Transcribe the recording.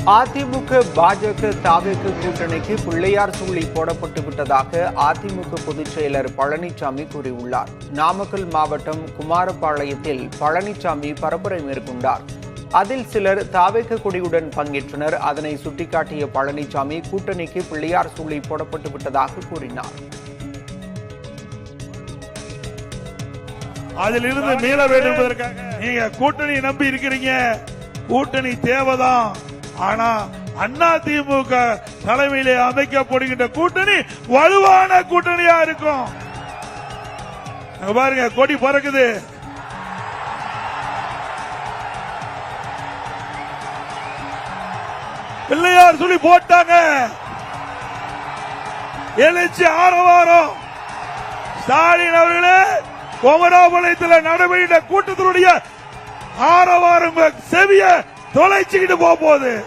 அதிமுக பாஜக தாவேக்கு கூட்டணிக்கு பிள்ளையார் சூழி போடப்பட்டு விட்டதாக அதிமுக பொதுச் செயலர் பழனிசாமி கூறியுள்ளார். நாமக்கல் மாவட்டம் குமாரபாளையத்தில் பழனிசாமி பரப்புரை மேற்கொண்டார். அதில் சிலர் தாவேக்கு கொடியுடன் பங்கேற்றனர். அதனை சுட்டிக்காட்டிய பழனிசாமி கூட்டணிக்கு பிள்ளையார் சூழி போடப்பட்டு விட்டதாக கூறினார். அதிலிருந்து மீள வேண்டும் என்பதற்காக நீங்க கூட்டணி நம்பி இருக்கிறீங்க. கூட்டணி தேவைதான். ஆனா அதிமுக தலைமையிலே அமைக்கப்படுகின்ற கூட்டணி வலுவான கூட்டணியா இருக்கும். பாருங்க, கொடி பறக்குது. பிள்ளையார் சொல்லி போட்டாங்க. எழுச்சி ஆரவாரம். ஸ்டாலின் அவர்களே, குமராபாளையத்தில் நடைபெறுகின்ற கூட்டத்தினுடைய ஆரவாரம் செவிய தொலைச்சுக்கிட்டு போகுது.